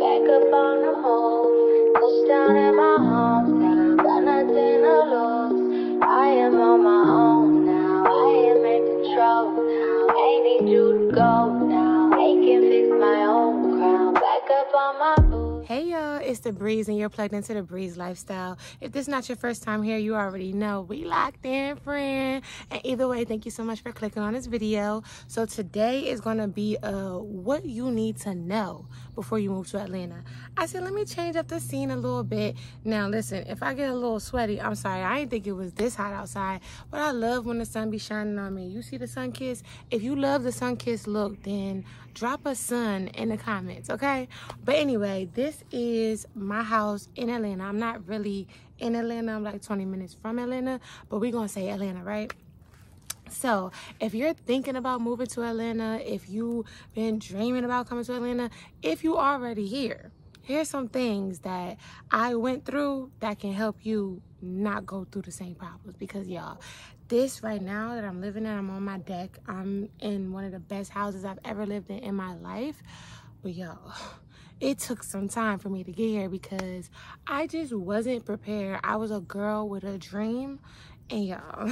back up on the move. Touchdown in my hometown, got nothing to lose. I am on my own now, I am in control now. Ain't need you to go now, I can fix my own crown. Back up on my boots. Hey y'all, it's TheBreeze and you're plugged into the Breeze lifestyle. If this is not your first time here, you already know we locked in, friend. And either way, thank you so much for clicking on this video. So today is gonna be what you need to know before you move to Atlanta. I said, let me change up the scene a little bit. Now listen, if I get a little sweaty, I'm sorry. I didn't think it was this hot outside, but I love when the sun be shining on me. You see the sun kiss? If you love the sun kiss look, then drop a sun in the comments, okay? But anyway, this is my house in Atlanta. I'm not really in Atlanta. I'm like 20 minutes from Atlanta, but we're gonna say Atlanta, right? So if you're thinking about moving to Atlanta, if you've been dreaming about coming to Atlanta, if you already here, here's some things that I went through that can help you not go through the same problems. Because y'all, this right now that I'm living in, I'm on my deck. I'm in one of the best houses I've ever lived in my life. But y'all, it took some time for me to get here because I just wasn't prepared. I was a girl with a dream, and y'all,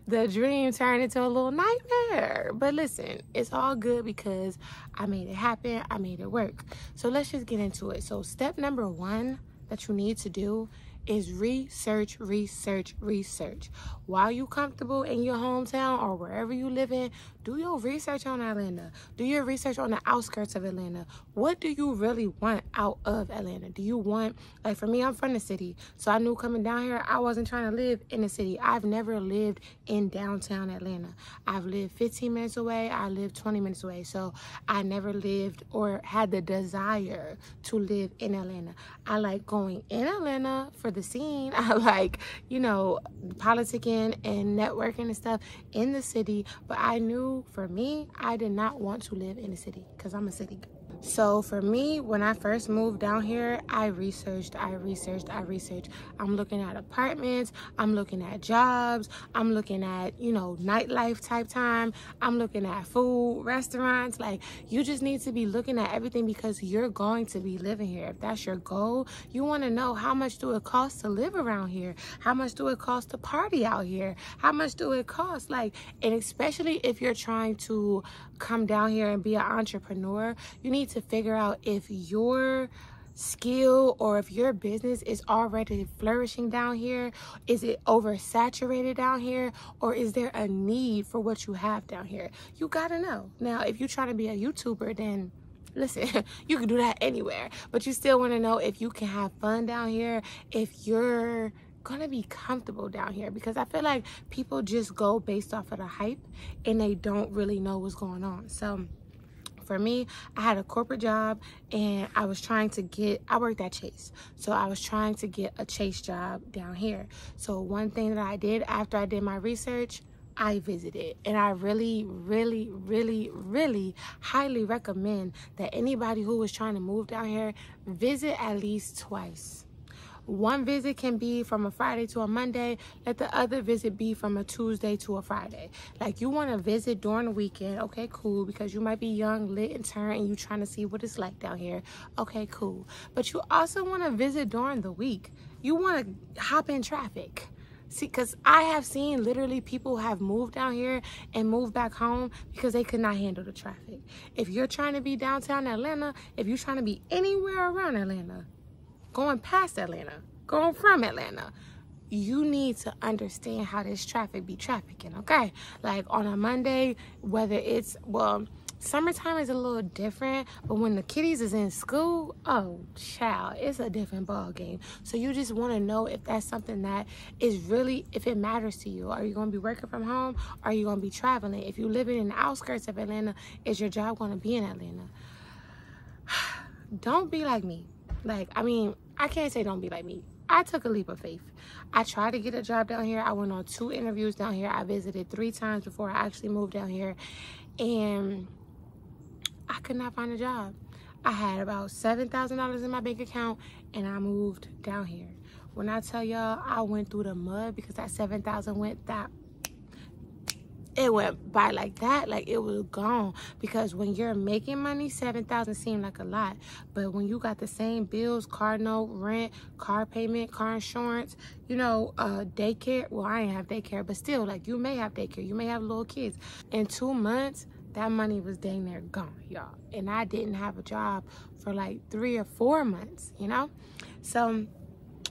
the dream turned into a little nightmare. But listen, it's all good because I made it happen. I made it work. So let's just get into it. So step number one that you need to do is research. While you comfortable in your hometown or wherever you live in, do your research on Atlanta. Do your research on the outskirts of Atlanta. What do you really want out of Atlanta? Do you want, like for me, I'm from the city. So I knew coming down here, I wasn't trying to live in the city. I've never lived in downtown Atlanta. I've lived 15 minutes away. I lived 20 minutes away. So I never lived or had the desire to live in Atlanta. I like going in Atlanta for the scene. I like, you know, politicking and networking and stuff in the city. But I knew for me, I did not want to live in the city because I'm a city girl. So for me, when I first moved down here, I researched. I'm looking at apartments. I'm looking at jobs. I'm looking at, you know, nightlife type time. I'm looking at food, restaurants. Like, you just need to be looking at everything because you're going to be living here. If that's your goal, you want to know how much do it cost to live around here? How much do it cost to party out here? How much do it cost? Like, and especially if you're trying to come down here and be an entrepreneur, you need to figure out if your skill or if your business is already flourishing down here. Is it oversaturated down here, or is there a need for what you have down here? You gotta know. Now, if you're trying to be a YouTuber, then listen, you can do that anywhere, but you still want to know if you can have fun down here, if you're gonna be comfortable down here, because I feel like people just go based off of the hype and they don't really know what's going on. So for me, I had a corporate job and I was trying to get, I worked at Chase. So I was trying to get a Chase job down here. So one thing that I did after I did my research, I visited. And I really highly recommend that anybody who is trying to move down here, visit at least twice. One visit can be from a Friday to a Monday. Let the other visit be from a Tuesday to a Friday. Like, you want to visit during the weekend. Okay, cool. Because you might be young, lit, and turned, and you trying to see what it's like down here. Okay, cool. But you also want to visit during the week. You want to hop in traffic. See, because I have seen literally people have moved down here and moved back home because they could not handle the traffic. If you're trying to be downtown Atlanta, if you're trying to be anywhere around Atlanta, going past Atlanta, going from Atlanta, you need to understand how this traffic be trafficking, okay? Like on a Monday, whether it's, well, summertime is a little different, but when the kiddies is in school, oh, child, it's a different ball game. So you just want to know if that's something that is really, if it matters to you. Are you going to be working from home? Are you going to be traveling? If you're living in the outskirts of Atlanta, is your job going to be in Atlanta? Don't be like me. Like, I mean, I can't say don't be like me. I took a leap of faith. I tried to get a job down here. I went on 2 interviews down here. I visited 3 times before I actually moved down here. And I could not find a job. I had about $7,000 in my bank account and I moved down here. When I tell y'all, I went through the mud because that $7,000 went that it went by like that, like it was gone. Because when you're making money, $7,000 seem like a lot, but when you got the same bills, car note, rent, car payment, car insurance, you know, daycare, well, I ain't have daycare, but still, like, you may have daycare, you may have little kids. In 2 months, that money was dang near gone, y'all. And I didn't have a job for like 3 or 4 months, you know. So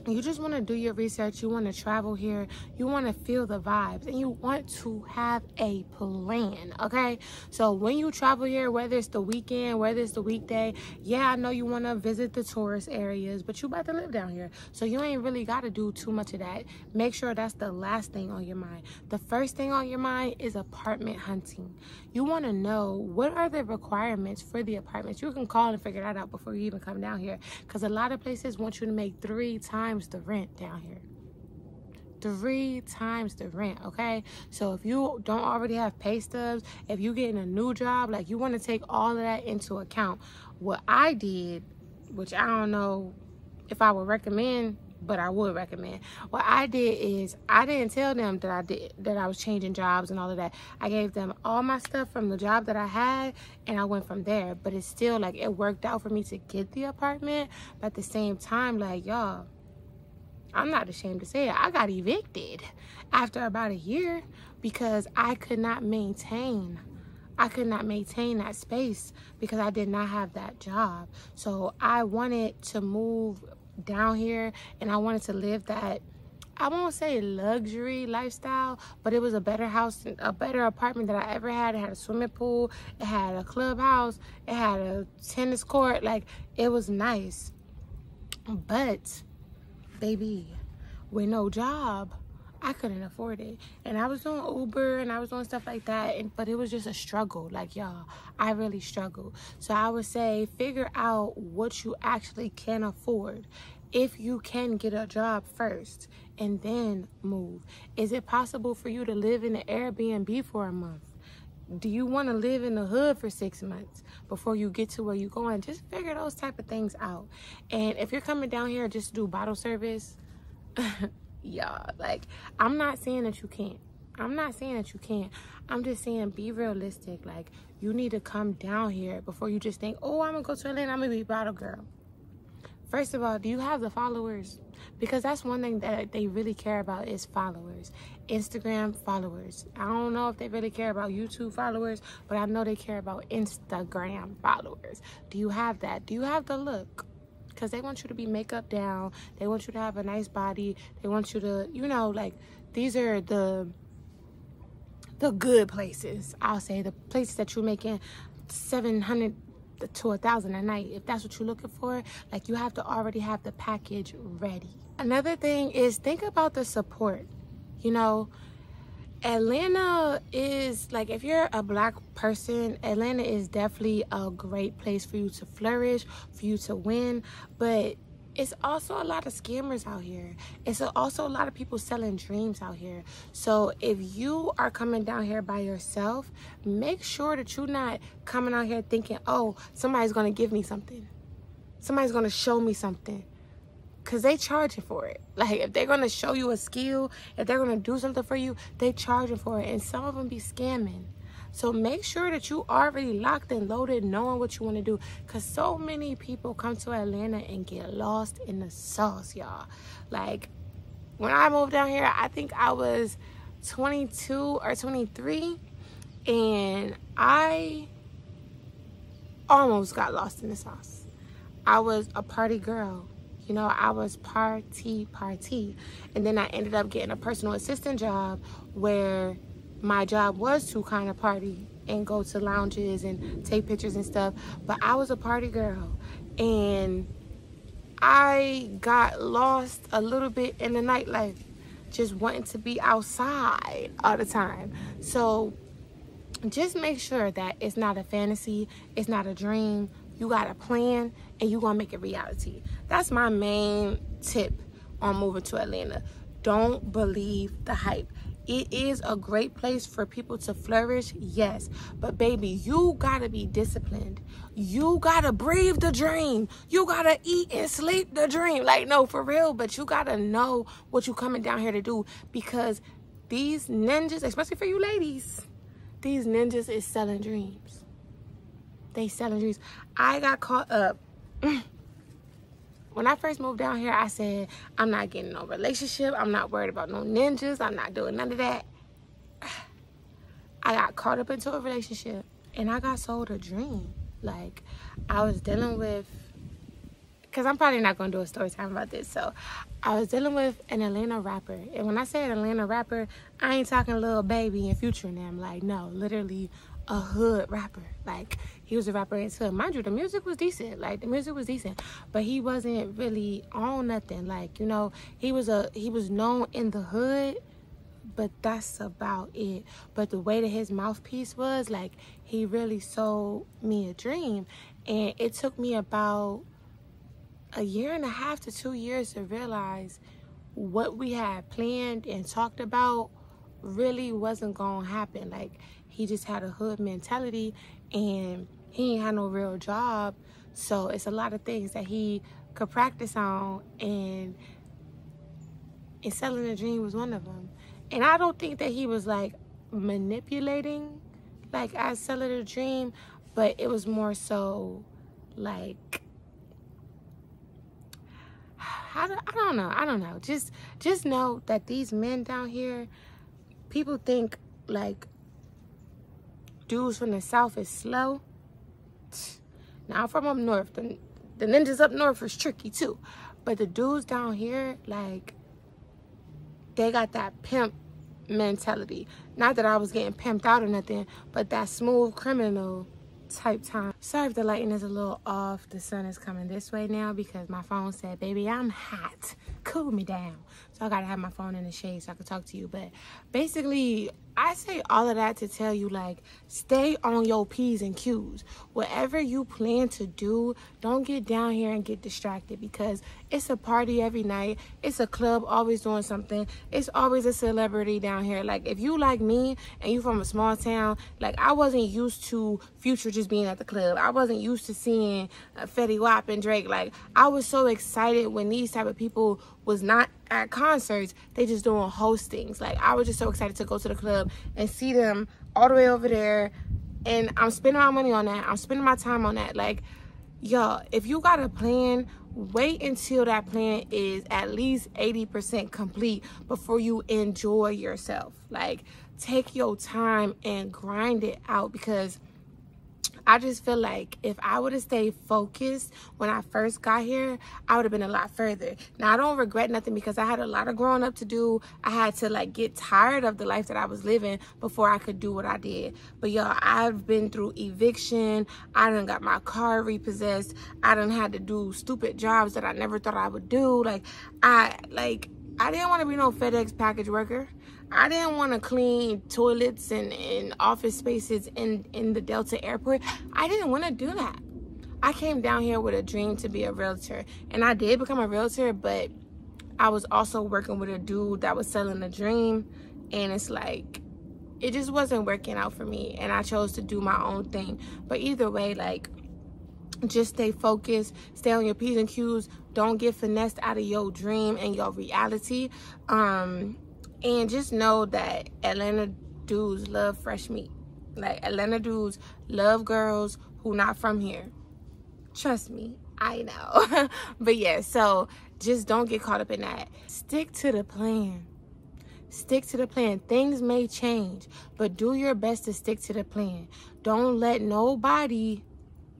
you just want to do your research. You want to travel here. You want to feel the vibes, and you want to have a plan, okay? So when you travel here, whether it's the weekend, whether it's the weekday, yeah, I know you want to visit the tourist areas, but you about to live down here, so you ain't really got to do too much of that. Make sure that's the last thing on your mind. The first thing on your mind is apartment hunting. You want to know what are the requirements for the apartments. You can call and figure that out before you even come down here, because a lot of places want you to make 3 times the rent down here. 3 times the rent, okay? So if you don't already have pay stubs, if you getting a new job, like, you want to take all of that into account. What I did, which I don't know if I would recommend, but I would recommend. What I did is I didn't tell them that I was changing jobs and all of that. I gave them all my stuff from the job that I had, and I went from there. But it's still, like, it worked out for me to get the apartment. But at the same time, like, y'all, I'm not ashamed to say it, I got evicted after about a year because I could not maintain that space because I did not have that job. So I wanted to move down here, and I wanted to live that, I won't say luxury lifestyle, but it was a better house, a better apartment that I ever had. It had a swimming pool, it had a clubhouse, it had a tennis court. Like, it was nice. But baby, with no job, I couldn't afford it. And I was doing Uber and I was doing stuff like that, but it was just a struggle. Like, y'all, I really struggled. So I would say figure out what you actually can afford. If you can get a job first and then move. Is it possible for you to live in an Airbnb for a month? Do you want to live in the hood for 6 months before you get to where you're going? Just figure those type of things out. And if you're coming down here just to do bottle service, y'all, like, I'm not saying that you can't. I'm not saying that you can't. I'm just saying be realistic. Like, you need to come down here before you just think, oh, I'm going to go to Atlanta, I'm going to be a bottle girl. First of all, do you have the followers? Because that's one thing that they really care about is followers. Instagram followers. I don't know if they really care about YouTube followers, but I know they care about Instagram followers. Do you have that? Do you have the look? Because they want you to be makeup down. They want you to have a nice body. They want you to, you know, like, these are the good places. I'll say the places that you're making $700 to $1,000 a night. If that's what you're looking for, like, you have to already have the package ready. Another thing is think about the support. You know, Atlanta is, like, if you're a black person, Atlanta is definitely a great place for you to flourish, for you to win, but it's also a lot of scammers out here. It's also a lot of people selling dreams out here. So if you are coming down here by yourself, make sure that you're not coming out here thinking, oh, somebody's going to give me something. Somebody's going to show me something. Because they charging for it. Like, if they're going to show you a skill, if they're going to do something for you, they charging for it. And some of them be scamming. So make sure that you already locked and loaded, knowing what you want to do. Because so many people come to Atlanta and get lost in the sauce, y'all. Like, when I moved down here, I think I was 22 or 23. And I almost got lost in the sauce. I was a party girl. You know, I was party. And then I ended up getting a personal assistant job where my job was to kind of party and go to lounges and take pictures and stuff. But I was a party girl. And I got lost a little bit in the nightlife, just wanting to be outside all the time. So just make sure that it's not a fantasy, it's not a dream. You got a plan and you gonna make it reality. That's my main tip on moving to Atlanta. Don't believe the hype. It is a great place for people to flourish, yes. But baby, you gotta be disciplined. You gotta breathe the dream. You gotta eat and sleep the dream. Like, no, for real, but you gotta know what you coming down here to do. Because these ninjas, especially for you ladies, these ninjas is selling dreams. They selling dreams. I got caught up. When I first moved down here, I said, I'm not getting no relationship. I'm not worried about no ninjas. I'm not doing none of that. I got caught up into a relationship and I got sold a dream. Like, I was dealing with, because I'm probably not going to do a story time about this. So, I was dealing with an Atlanta rapper. And when I say an Atlanta rapper, I ain't talking Lil Baby and Future and them. Like, no, literally a hood rapper. Like, he was a rapper in hood. Mind you, the music was decent. Like, the music was decent. But he wasn't really on nothing. Like, you know, he was known in the hood. But that's about it. But the way that his mouthpiece was, like, he really sold me a dream. And it took me about 1.5 to 2 years to realize what we had planned and talked about really wasn't gonna happen. Like, he just had a hood mentality and he ain't had no real job. So it's a lot of things that he could practice on, and selling a dream was one of them. And I don't think that he was like manipulating, like, as selling a dream, but it was more so like, I don't know. Just know that these men down here, people think like dudes from the South is slow. Now, I'm from up north. The ninjas up north is tricky too. But the dudes down here, like, they got that pimp mentality. Not that I was getting pimped out or nothing, but that smooth criminal type time. Sorry if the lighting is a little off. The sun is coming this way now because my phone said, baby, I'm hot. Cool me down. So I gotta have my phone in the shade so I can talk to you. But basically, I say all of that to tell you, like, stay on your P's and Q's. Whatever you plan to do, don't get down here and get distracted, because it's a party every night. It's a club always doing something. It's always a celebrity down here. Like, if you like me and you from a small town, like, I wasn't used to Future just being at the club. I wasn't used to seeing Fetty Wap and Drake. Like, I was so excited when these type of people was not at concerts, they just doing hostings. Like, I was just so excited to go to the club and see them all the way over there, and I'm spending my money on that. I'm spending my time on that. Like, y'all, if you got a plan, wait until that plan is at least 80% complete before you enjoy yourself. Like, take your time and grind it out, because I just feel like if I would have stayed focused when I first got here, I would have been a lot further. Now, I don't regret nothing because I had a lot of growing up to do. I had to, like, get tired of the life that I was living before I could do what I did. But, y'all, I've been through eviction. I done got my car repossessed. I done had to do stupid jobs that I never thought I would do. I didn't want to be no FedEx package worker. I didn't want to clean toilets and office spaces in the Delta airport. I didn't want to do that. I came down here with a dream to be a realtor. And I did become a realtor, but I was also working with a dude that was selling a dream. And it's like, it just wasn't working out for me. And I chose to do my own thing. But either way, like, just stay focused. Stay on your P's and Q's. Don't get finessed out of your dream and your reality. And just know that Atlanta dudes love fresh meat. Like, Atlanta dudes love girls who not from here. Trust me, I know. But yeah, so just don't get caught up in that. Stick to the plan. Stick to the plan. Things may change, but do your best to stick to the plan. Don't let nobody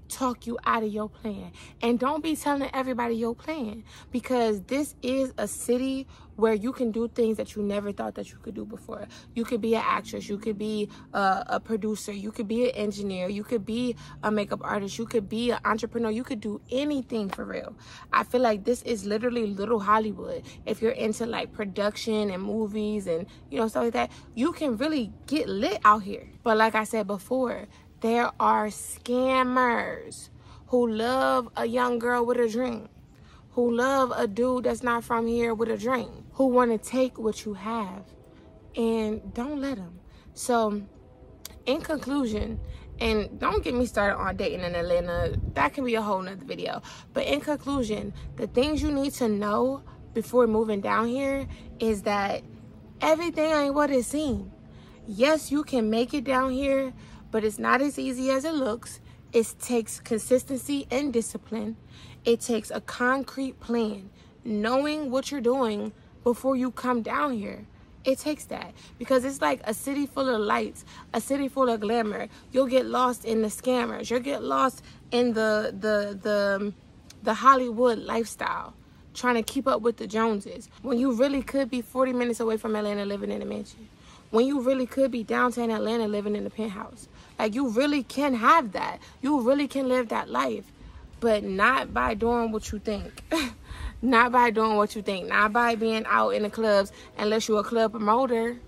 talk you out of your plan, and don't be telling everybody your plan, because this is a city where you can do things that you never thought that you could do before. You could be an actress, you could be a producer, you could be an engineer, you could be a makeup artist, you could be an entrepreneur, you could do anything for real. I feel like this is literally little Hollywood. If you're into, like, production and movies and, you know, stuff like that, you can really get lit out here. But like I said before, there are scammers who love a young girl with a dream, who love a dude that's not from here with a dream, who want to take what you have, and don't let them. So, in conclusion, and don't get me started on dating in Atlanta, that can be a whole nother video. But in conclusion, the things you need to know before moving down here is that everything ain't what it seems. Yes, you can make it down here, but it's not as easy as it looks. It takes consistency and discipline. It takes a concrete plan, knowing what you're doing before you come down here. It takes that, because it's like a city full of lights, a city full of glamour. You'll get lost in the scammers. You'll get lost in the Hollywood lifestyle, trying to keep up with the Joneses, when you really could be 40 minutes away from Atlanta living in a mansion. When you really could be downtown Atlanta living in a penthouse. Like, you really can have that. You really can live that life. But not by doing what you think. Not by doing what you think. Not by being out in the clubs, unless you're a club promoter.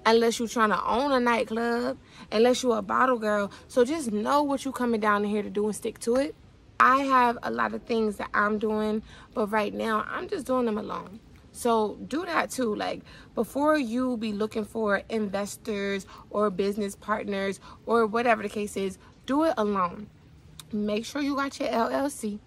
Unless you're trying to own a nightclub. Unless you're a bottle girl. So just know what you're coming down here to do and stick to it. I have a lot of things that I'm doing, but right now I'm just doing them alone. So do that too. Like, before you be looking for investors or business partners or whatever the case is, do it alone. Make sure you got your LLC.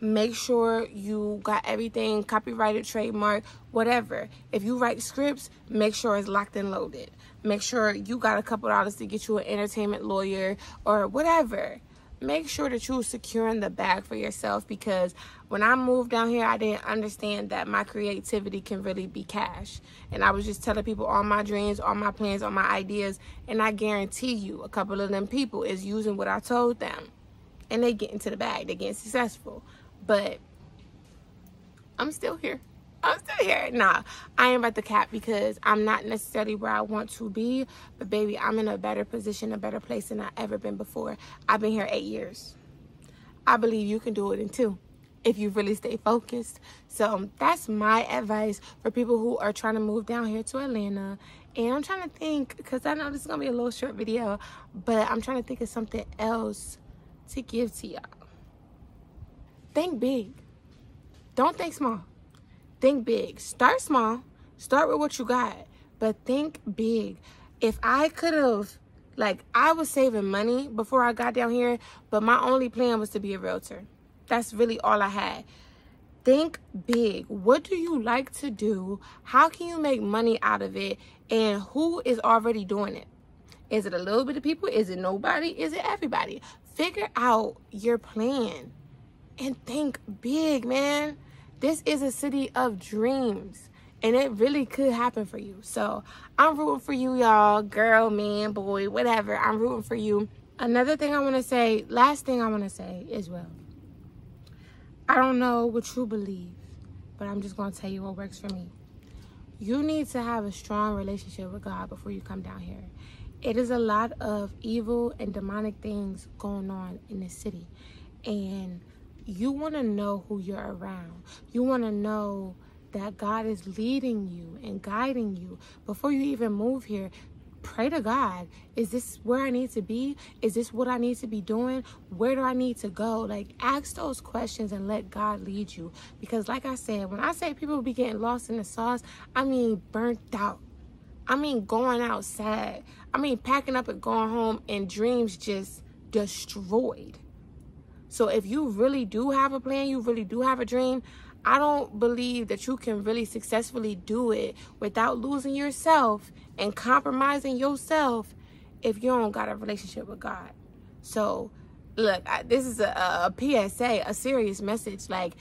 Make sure you got everything copyrighted, trademark, whatever. If you write scripts, make sure it's locked and loaded. Make sure you got a couple dollars to get you an entertainment lawyer or whatever. Make sure that you're securing the bag for yourself, because when I moved down here, I didn't understand that my creativity can really be cash. And I was just telling people all my dreams, all my plans, all my ideas, and I guarantee you a couple of them people is using what I told them, and they get into the bag, they get successful. But I'm still here. I'm still here. Nah, I ain't about to cap, because I'm not necessarily where I want to be. But baby, I'm in a better position, a better place than I've ever been before. I've been here 8 years. I believe you can do it in 2 if you really stay focused. So that's my advice for people who are trying to move down here to Atlanta. And I'm trying to think, because I know this is going to be a little short video, but I'm trying to think of something else to give to y'all. Think big. Don't think small. Think big. Start small. Start with what you got. But think big. If I could have, like, I was saving money before I got down here, but my only plan was to be a realtor. That's really all I had. Think big. What do you like to do? How can you make money out of it? And who is already doing it? Is it a little bit of people? Is it nobody? Is it everybody? Figure out your plan and think big, man. This is a city of dreams, and it really could happen for you. So I'm rooting for you, y'all. Girl, man, boy, whatever. I'm rooting for you. Another thing I want to say, last thing I want to say is, well, I don't know what you believe, but I'm just going to tell you what works for me. You need to have a strong relationship with God before you come down here. It is a lot of evil and demonic things going on in this city, and you want to know who you're around. You want to know that God is leading you and guiding you. Before you even move here, pray to God. Is this where I need to be? Is this what I need to be doing? Where do I need to go? Like, ask those questions and let God lead you. Because like I said, when I say people be getting lost in the sauce, I mean burnt out. I mean going out sad. I mean packing up and going home and dreams just destroyed. So if you really do have a plan, you really do have a dream, I don't believe that you can really successfully do it without losing yourself and compromising yourself if you don't got a relationship with God. So look, this is a PSA, a serious message. Like,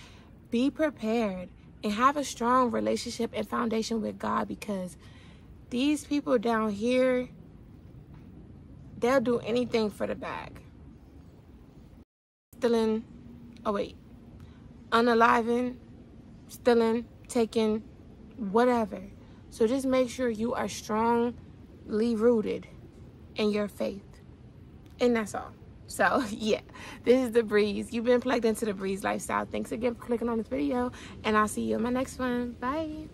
be prepared and have a strong relationship and foundation with God, because these people down here, they'll do anything for the bag. Stealing, unaliving, stealing, taking, whatever. So just make sure you are strongly rooted in your faith. And that's all. So yeah, this is The Breeze. You've been plugged into The Breeze lifestyle. Thanks again for clicking on this video, and I'll see you in my next one. Bye.